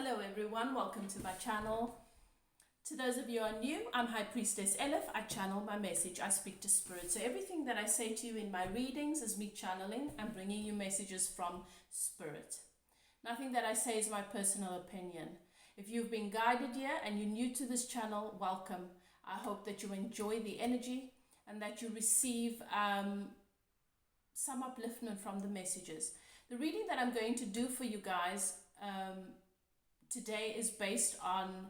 Hello everyone, welcome to my channel. To those of you who are new, I'm High Priestess Elif. I channel my message, I speak to spirit. So everything that I say to you in my readings is me channeling and bringing you messages from spirit. Nothing that I say is my personal opinion. If you've been guided here and you're new to this channel, welcome. I hope that you enjoy the energy and that you receive some upliftment from the messages. The reading that I'm going to do for you guys today is based on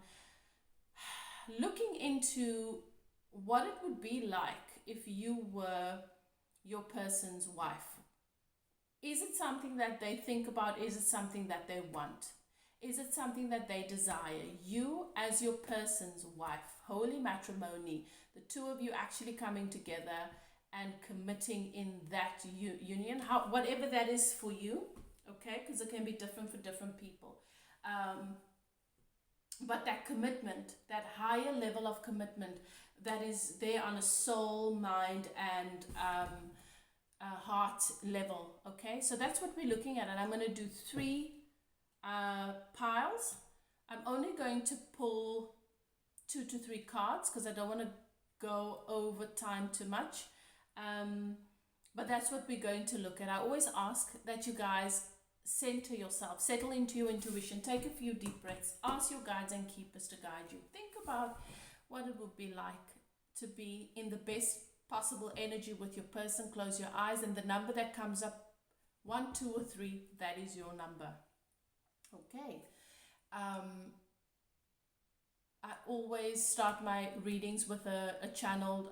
looking into what it would be like if you were your person's wife. Is it something that they think about? Is it something that they want? Is it something that they desire? You as your person's wife, holy matrimony, the two of you actually coming together and committing in that union, whatever that is for you, okay, because it can be different for different people. But that commitment, that higher level of commitment that is there on a soul, mind, and heart level, okay? So that's what we're looking at, and I'm going to do three piles. I'm only going to pull 2 to 3 cards because I don't want to go over time too much. But that's what we're going to look at. I always ask that you guys center yourself, settle into your intuition, take a few deep breaths, ask your guides and keepers to guide you. Think about what it would be like to be in the best possible energy with your person. Close your eyes, and the number that comes up, 1, 2, or 3, that is your number. Okay. I always start my readings with a channeled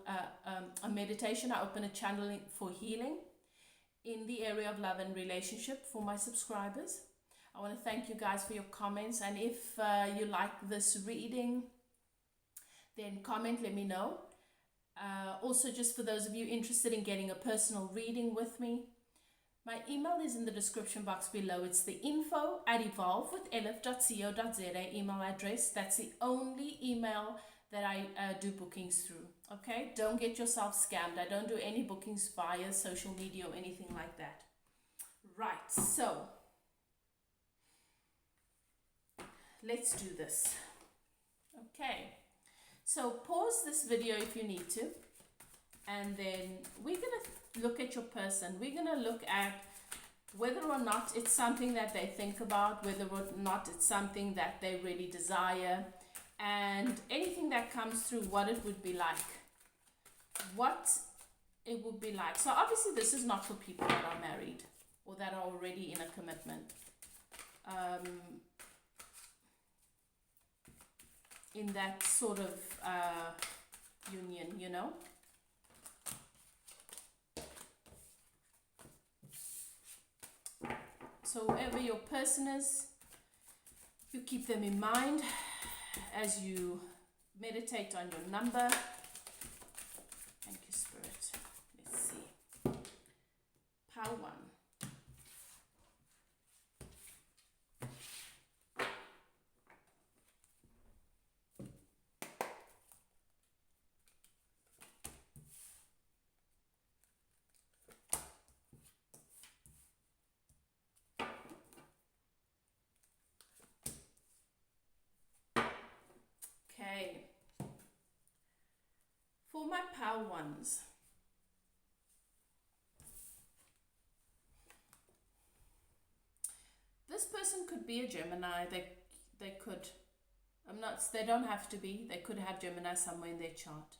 a meditation. I open a channeling for healing in the area of love and relationship for my subscribers. I want to thank you guys for your comments, and if you like this reading, then comment, let me know. Also, just for those of you interested in getting a personal reading with me, my email is in the description box below. It's the info@evolvewithelif.co.za email address. That's the only email that I do bookings through. Okay, don't get yourself scammed. I don't do any bookings via social media or anything like that. Right, so let's do this. Okay, so pause this video if you need to, and then we're gonna look at your person. We're gonna look at whether or not it's something that they think about, whether or not it's something that they really desire, and anything that comes through, what it would be like. What it would be like. So obviously this is not for people that are married or that are already in a commitment. In that sort of union, you know. So whoever your person is, you keep them in mind as you meditate on your number. Thank you, Spirit. Let's see. Pile 1. Okay. For my pile 1s, this person could be a Gemini. They could, they don't have to be. They could have Gemini somewhere in their chart.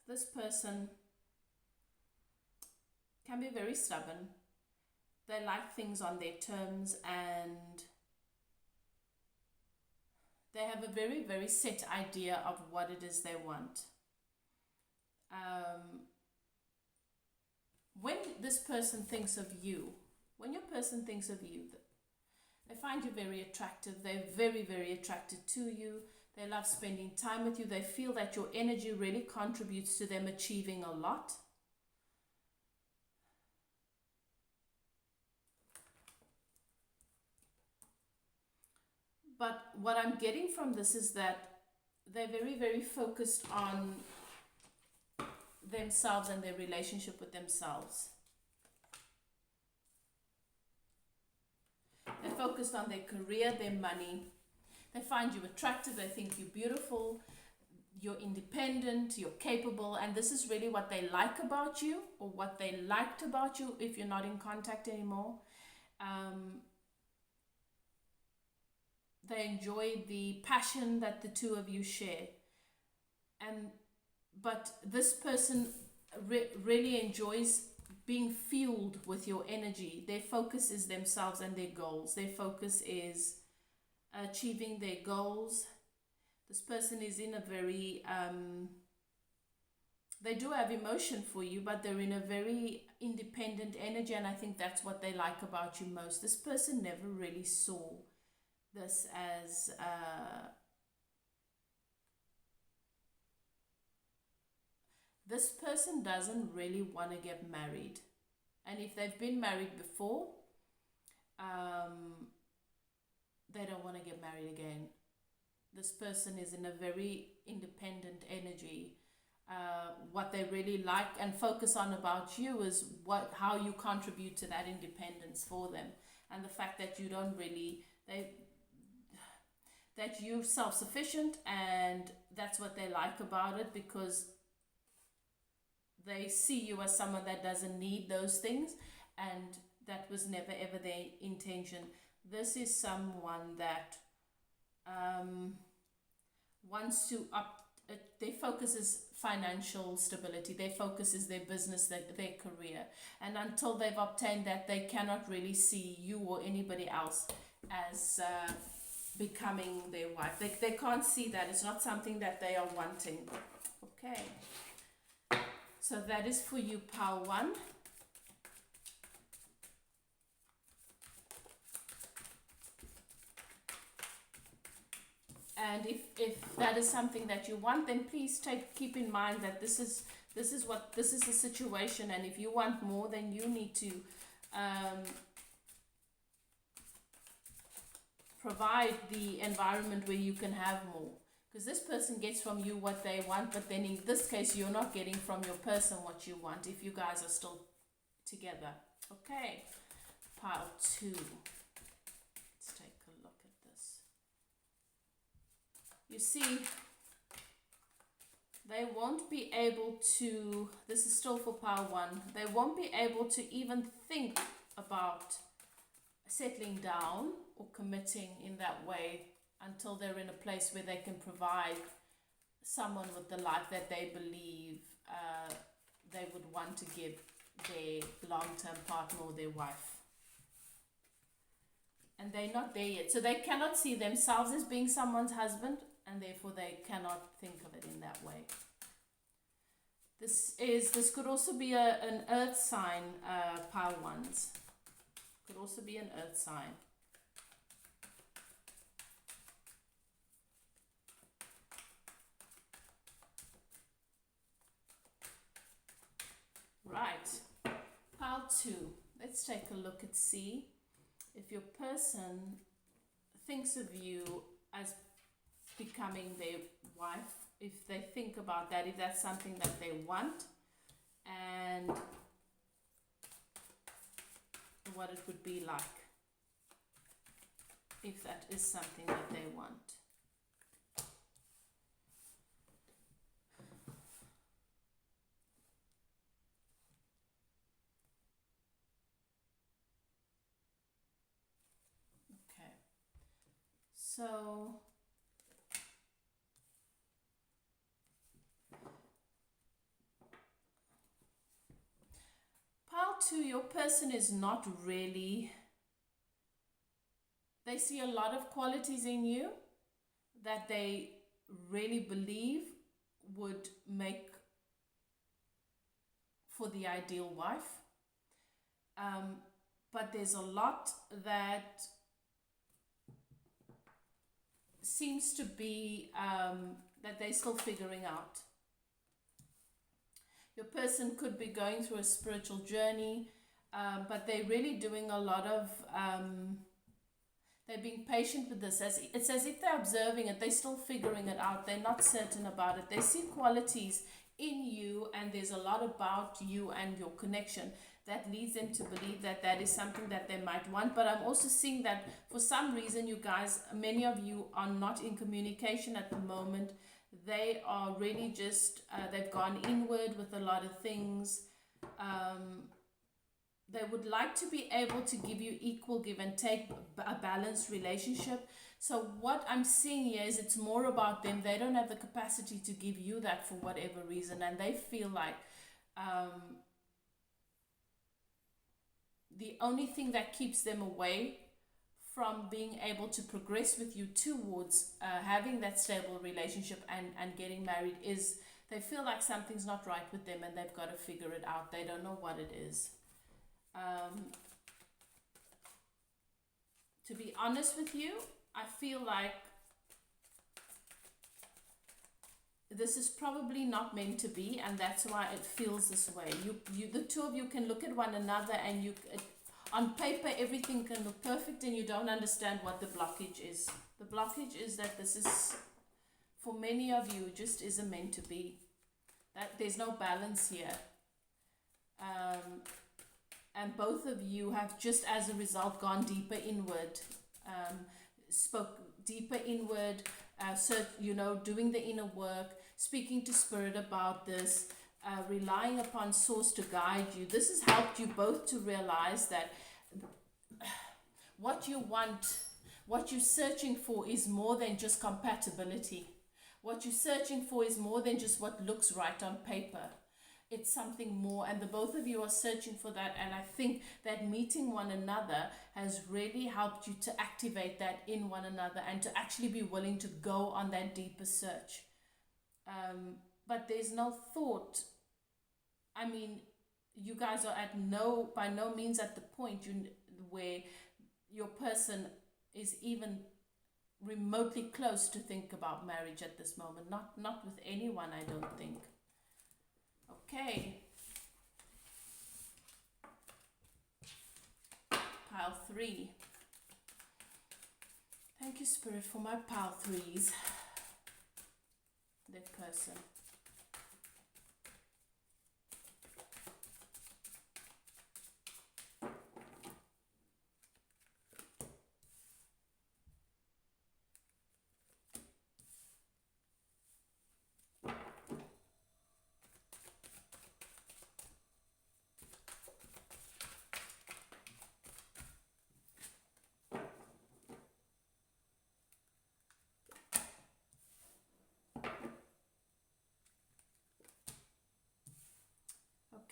This person can be very stubborn. They like things on their terms, and they have a very, very set idea of what it is they want. When this person thinks of you, when your person thinks of you, they find you very attractive. They're very, very attracted to you. They love spending time with you. They feel that your energy really contributes to them achieving a lot. But what I'm getting from this is that they're very, very focused on themselves and their relationship with themselves. They focused on their career, their money. They find you attractive, they think you're beautiful, you're independent, you're capable, and this is really what they like about you, or what they liked about you if you're not in contact anymore. They enjoy the passion that the two of you share. But this person really enjoys being fueled with your energy. Their focus is themselves and their goals. Their focus is achieving their goals. This person is in a very, they do have emotion for you, but they're in a very independent energy, and I think that's what they like about you most. This person never really saw this as this person doesn't really want to get married, and if they've been married before, they don't want to get married again. This person is in a very independent energy. What they really like and focus on about you is how you contribute to that independence for them, and the fact that you don't really that you're self-sufficient, and that's what they like about it, because they see you as someone that doesn't need those things, and that was never ever their intention. This is someone that wants to their focus is financial stability, their focus is their business, their career, and until they've obtained that, they cannot really see you or anybody else as becoming their wife. They can't see that. It's not something that they are wanting. Okay, so that is for you, pile 1. And if that is something that you want, then please keep in mind that this is the situation, and if you want more, then you need to provide the environment where you can have more, because this person gets from you what they want, but then in this case you're not getting from your person what you want if you guys are still together. Okay, pile 2. Let's take a look at this. You see, they won't be able to, this is still for pile 1, they won't be able to even think about settling down or committing in that way until they're in a place where they can provide someone with the life that they believe they would want to give their long-term partner or their wife. And they're not there yet, so they cannot see themselves as being someone's husband, and therefore they cannot think of it in that way. This could also be an earth sign, pile 1s. Could also be an earth sign. Right, pile 2. Let's take a look and see if your person thinks of you as becoming their wife, if they think about that, if that's something that they want, and what it would be like if that is something that they want. Okay, so pile 2, your person is not really, they see a lot of qualities in you that they really believe would make for the ideal wife, but there's a lot that seems to be that they're still figuring out. Your person could be going through a spiritual journey, but they're really doing a lot of, they're being patient with this. It's as if they're observing it, they're still figuring it out, they're not certain about it. They see qualities in you, and there's a lot about you and your connection that leads them to believe that that is something that they might want. But I'm also seeing that for some reason, you guys, many of you are not in communication at the moment. They are really just, they've gone inward with a lot of things. They would like to be able to give you equal give and take, a balanced relationship. So what I'm seeing here is it's more about them. They don't have the capacity to give you that for whatever reason, and they feel like the only thing that keeps them away from being able to progress with you towards having that stable relationship and getting married is they feel like something's not right with them and they've got to figure it out. They don't know what it is. To be honest with you, I feel like this is probably not meant to be, and that's why it feels this way. You the two of you can look at one another, and on paper everything can look perfect, and you don't understand what the blockage is. The blockage is that this is, for many of you, just isn't meant to be. That there's no balance here. And both of you have just as a result gone deeper inward, spoke deeper inward, so, doing the inner work, speaking to Spirit about this, relying upon Source to guide you. This has helped you both to realize that what you want, what you're searching for is more than just compatibility. What you're searching for is more than just what looks right on paper. It's something more, and the both of you are searching for that, and I think that meeting one another has really helped you to activate that in one another and to actually be willing to go on that deeper search. But there's no thought. I mean, you guys are by no means at the point where your person is even remotely close to think about marriage at this moment. Not with anyone, I don't think. Okay. Pile 3. Thank you, Spirit, for my pile 3s. That person.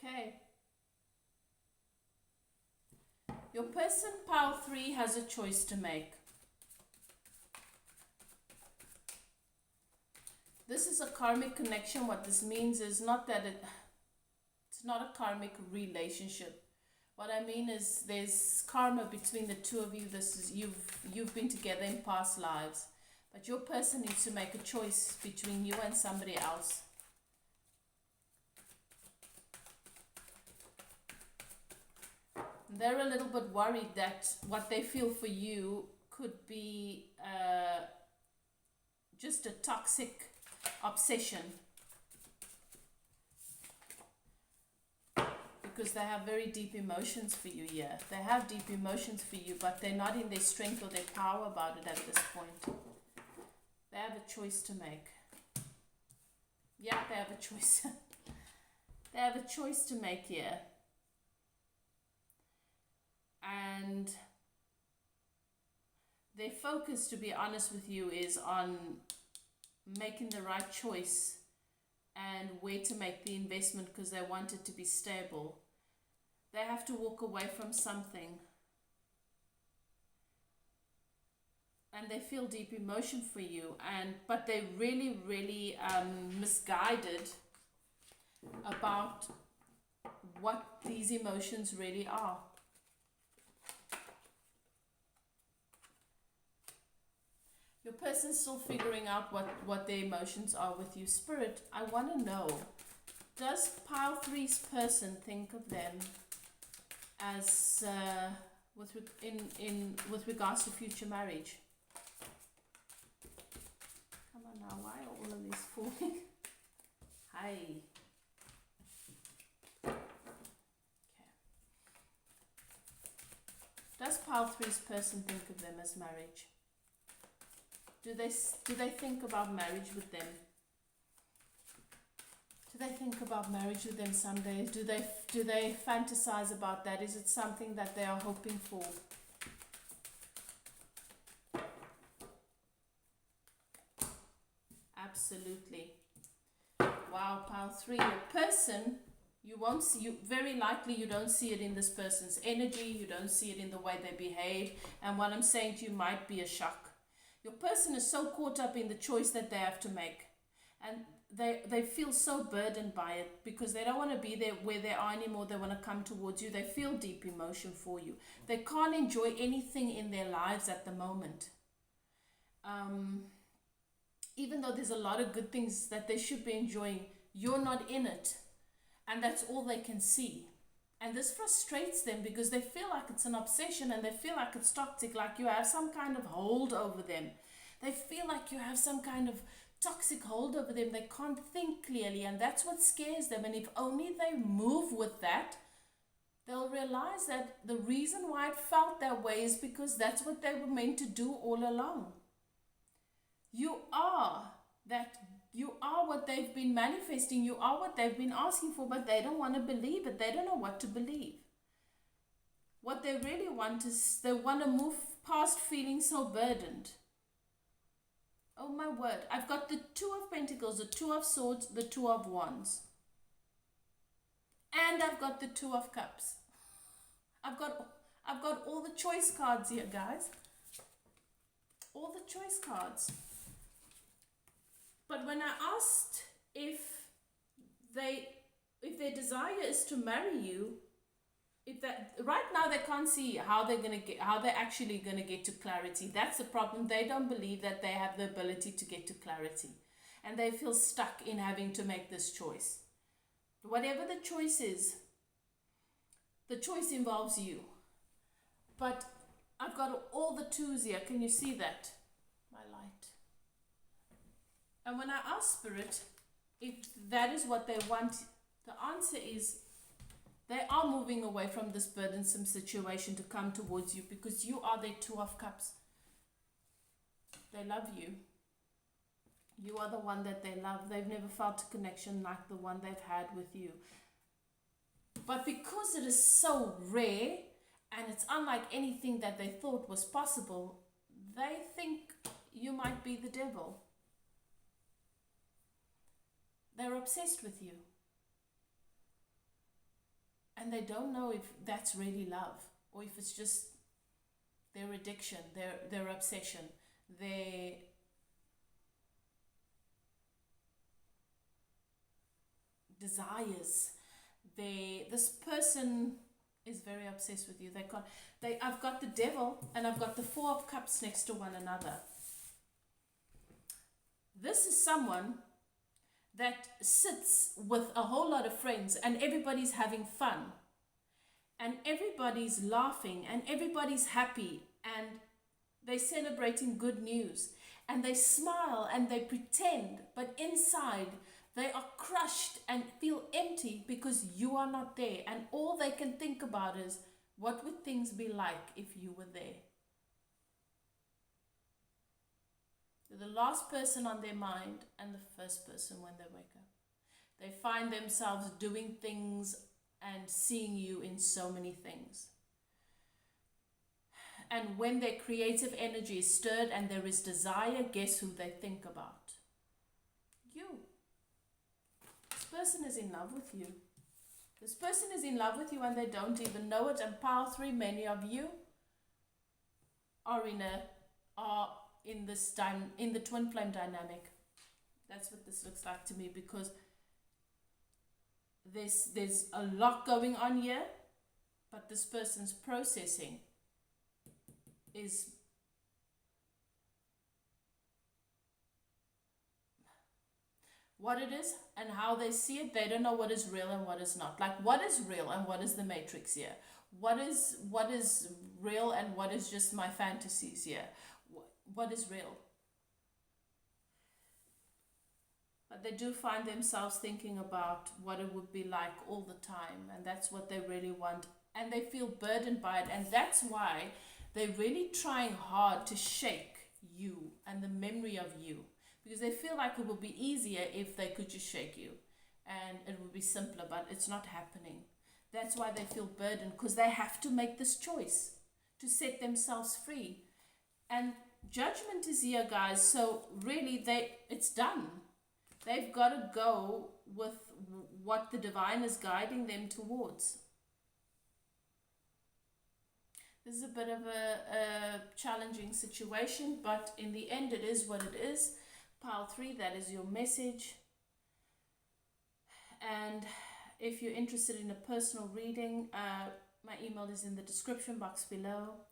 Okay. Your person, pile 3, has a choice to make. This is a karmic connection. What this means is not that it's not a karmic relationship. What I mean is there's karma between the two of you. This is you've been together in past lives, but your person needs to make a choice between you and somebody else. They're a little bit worried that what they feel for you could be just a toxic obsession, because they have very deep emotions for you here. They have deep emotions for you, but they're not in their strength or their power about it at this point. They have a choice to make. Yeah, they have a choice. They have a choice to make here. And their focus, to be honest with you, is on making the right choice and where to make the investment, because they want it to be stable. They have to walk away from something. And they feel deep emotion for you, but they're really, really misguided about what these emotions really are. Your person's still figuring out what their emotions are with you. Spirit, I want to know, does pile 3's person think of them as with regards to future marriage? Come on now, why are all of these falling? Hi. Okay. Does pile three's person think of them as marriage? Do they think about marriage with them? Do they think about marriage with them some days? Do they fantasize about that? Is it something that they are hoping for? Absolutely. Wow, pile three. Your person, you won't see, you very likely you don't see it in this person's energy, you don't see it in the way they behave, and what I'm saying to you might be a shock. Your person is so caught up in the choice that they have to make, and they feel so burdened by it because they don't want to be there where they are anymore. They want to come towards you. They feel deep emotion for you. They can't enjoy anything in their lives at the moment. Even though there's a lot of good things that they should be enjoying, you're not in it. And that's all they can see. And this frustrates them because they feel like it's an obsession and they feel like it's toxic, like you have some kind of hold over them. They feel like you have some kind of toxic hold over them. They can't think clearly, and that's what scares them. And if only they move with that, they'll realize that the reason why it felt that way is because that's what they were meant to do all along. You are what they've been manifesting. You are what they've been asking for, but they don't want to believe it. They don't know what to believe. What they really want is they want to move past feeling so burdened. Oh my word. I've got the Two of Pentacles, the Two of Swords, the Two of Wands. And I've got the Two of Cups. I've got all the choice cards here, guys. All the choice cards. But when I asked if their desire is to marry you, right now they can't see how they're actually gonna get to clarity. That's the problem. They don't believe that they have the ability to get to clarity, and they feel stuck in having to make this choice. Whatever the choice is, the choice involves you. But I've got all the twos here. Can you see that? My light. And when I ask Spirit if that is what they want, the answer is they are moving away from this burdensome situation to come towards you because you are their Two of Cups. They love you. You are the one that they love. They've never felt a connection like the one they've had with you. But because it is so rare and it's unlike anything that they thought was possible, they think you might be the devil. They're obsessed with you. And they don't know if that's really love or if it's just their addiction, their obsession, their desires. This person is very obsessed with you. I've got the Devil and I've got the Four of Cups next to one another. This is someone that sits with a whole lot of friends and everybody's having fun and everybody's laughing and everybody's happy and they're celebrating good news and they smile and they pretend, but inside they are crushed and feel empty because you are not there, and all they can think about is what would things be like if you were there. The last person on their mind and the first person when they wake up. They find themselves doing things and seeing you in so many things. And when their creative energy is stirred and there is desire, guess who they think about? You. This person is in love with you. This person is in love with you and they don't even know it. And pile three, many of you are in the twin flame dynamic. That's what this looks like to me, because there's a lot going on here, but this person's processing is what it is and how they see it. They don't know what is real and what is not. Like, what is real and what is the matrix here? What is real and what is just my fantasies here? What is real? But they do find themselves thinking about what it would be like all the time, and that's what they really want and they feel burdened by it, and that's why they're really trying hard to shake you and the memory of you, because they feel like it would be easier if they could just shake you and it would be simpler, but it's not happening. That's why they feel burdened, because they have to make this choice to set themselves free. And judgment is here, guys, so really it's done. They've got to go with what the divine is guiding them towards. This is a bit of a challenging situation, but in the end it is what it is. Pile 3, that is your message. And if you're interested in a personal reading, my email is in the description box below.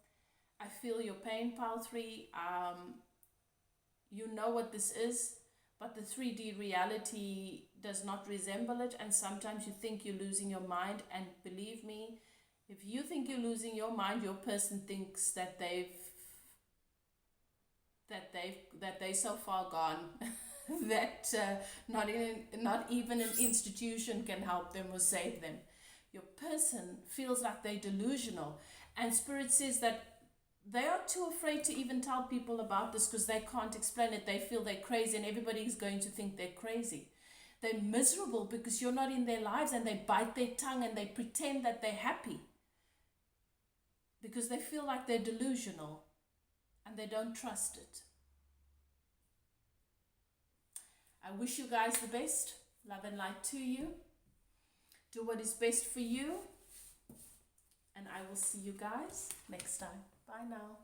I feel your pain, Pile 3. You know what this is, but the 3D reality does not resemble it, and sometimes you think you're losing your mind, and believe me, if you think you're losing your mind, your person thinks that they're so far gone that not even an institution can help them or save them. Your person feels like they're delusional, and Spirit says that they are too afraid to even tell people about this because they can't explain it. They feel they're crazy, and everybody's going to think they're crazy. They're miserable because you're not in their lives, and they bite their tongue and they pretend that they're happy because they feel like they're delusional and they don't trust it. I wish you guys the best. Love and light to you. Do what is best for you. And I will see you guys next time. Bye now.